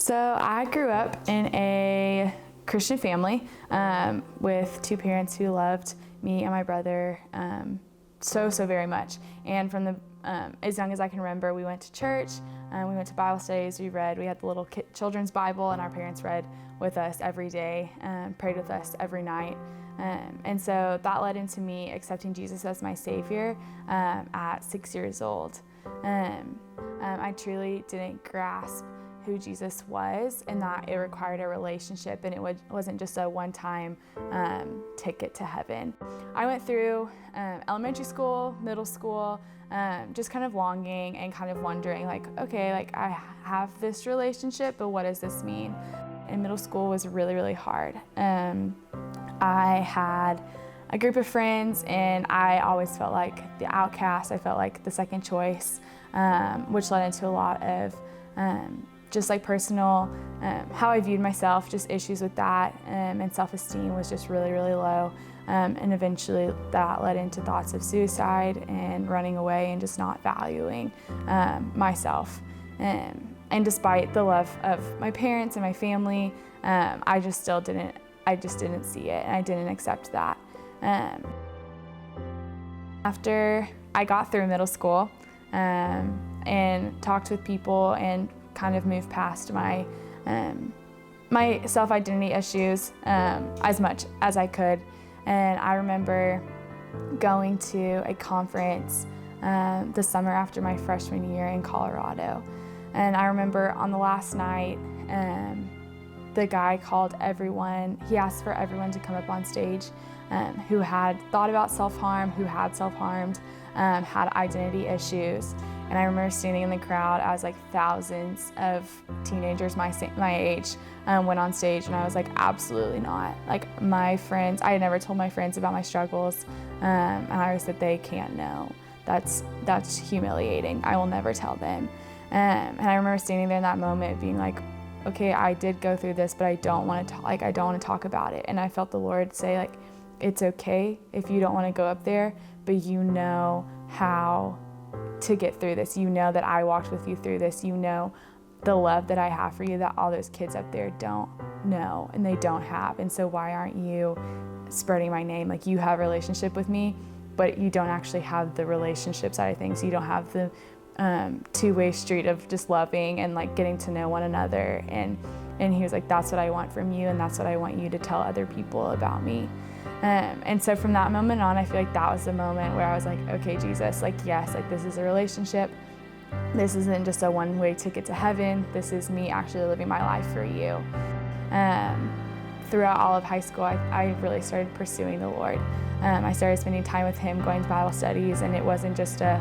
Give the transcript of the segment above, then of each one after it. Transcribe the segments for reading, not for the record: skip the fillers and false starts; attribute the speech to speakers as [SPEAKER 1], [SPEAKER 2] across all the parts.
[SPEAKER 1] So I grew up in a Christian family with two parents who loved me and my brother so very much. And from the as young as I can remember, we went to church, we went to Bible studies, we had the little children's Bible, and our parents read with us every day, prayed with us every night. And so that led into me accepting Jesus as my Savior at 6 years old. I truly didn't grasp who Jesus was, and that it required a relationship, and it wasn't just a one-time ticket to heaven. I went through elementary school, middle school, just kind of longing and kind of wondering, like, okay, like I have this relationship, but what does this mean? And middle school was really hard. I had a group of friends, and I always felt like the outcast. I felt like the second choice, which led into a lot of just like personal, how I viewed myself, just issues with that, and self-esteem was just really low. And eventually that led into thoughts of suicide and running away and just not valuing myself. And despite the love of my parents and my family, I just didn't see it, and I didn't accept that. After I got through middle school and talked with people and kind of moved past my self-identity issues as much as I could. And I remember going to a conference the summer after my freshman year in Colorado. And I remember on the last night, the guy called everyone, he asked for everyone to come up on stage who had thought about self-harm, who had self-harmed, had identity issues. And I remember standing in the crowd as like thousands of teenagers my age went on stage, and I was like, absolutely not. Like my friends, I had never told my friends about my struggles, and I always said they can't know. That's humiliating. I will never tell them. And I remember standing there in that moment being like, okay, I did go through this, but I don't want to talk about it. And I felt the Lord say, like, it's okay if you don't want to go up there, but you know how to get through this. You know that I walked with you through this. You know the love that I have for you that all those kids up there don't know and they don't have. And so why aren't you spreading my name? Like, you have a relationship with me, but you don't actually have the relationship side of things. You don't have the two-way street of just loving and like getting to know one another. And he was like, that's what I want from you, and that's what I want you to tell other people about me. And so from that moment on, I feel like that was the moment where I was like, okay, Jesus, like, yes, like this is a relationship. This isn't just a one-way ticket to heaven. This is me actually living my life for you. Throughout all of high school, I really started pursuing the Lord. I started spending time with Him, going to Bible studies, and it wasn't just a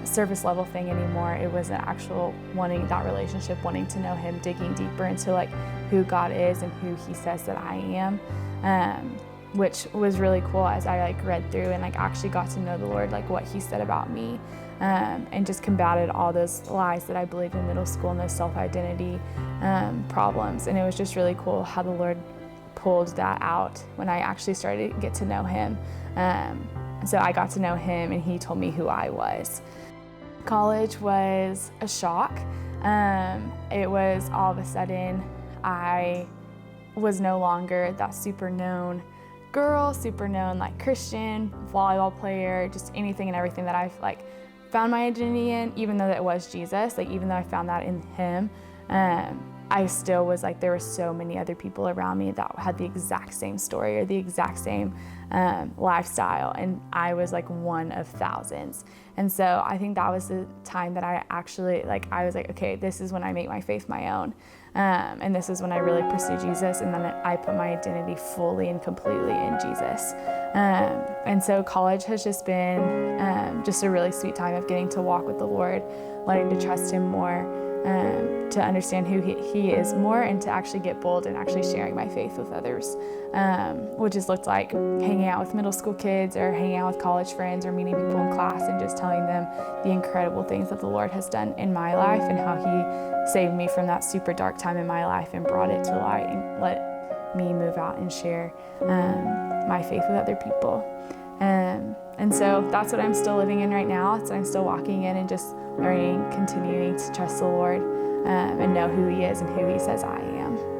[SPEAKER 1] surface level thing anymore. It was an actual wanting that relationship, wanting to know Him, digging deeper into like who God is and who He says that I am. Which was really cool as I like read through and like actually got to know the Lord, like what He said about me, and just combated all those lies that I believed in middle school and those self-identity problems. And it was just really cool how the Lord pulled that out when I actually started to get to know Him. So I got to know Him, and He told me who I was. College was a shock. It was all of a sudden I was no longer that super known girl, super known like Christian, volleyball player, just anything and everything that I've like found my identity in, even though that was Jesus, like even though I found that in Him, I still was like, there were so many other people around me that had the exact same story or the exact same lifestyle, and I was like one of thousands. And so I think that was the time that I actually I was like, okay, this is when I make my faith my own. And this is when I really pursue Jesus, and then I put my identity fully and completely in Jesus. And so college has just been just a really sweet time of getting to walk with the Lord, learning to trust Him more, to understand who he is more, and to actually get bold and actually sharing my faith with others, which has looked like hanging out with middle school kids or hanging out with college friends or meeting people in class and just telling them the incredible things that the Lord has done in my life and how He saved me from that super dark time in my life and brought it to light and let me move out and share my faith with other people. And so that's what I'm still living in right now. It's what I'm still walking in and just learning, continuing to trust the Lord. and know who He is and who He says I am.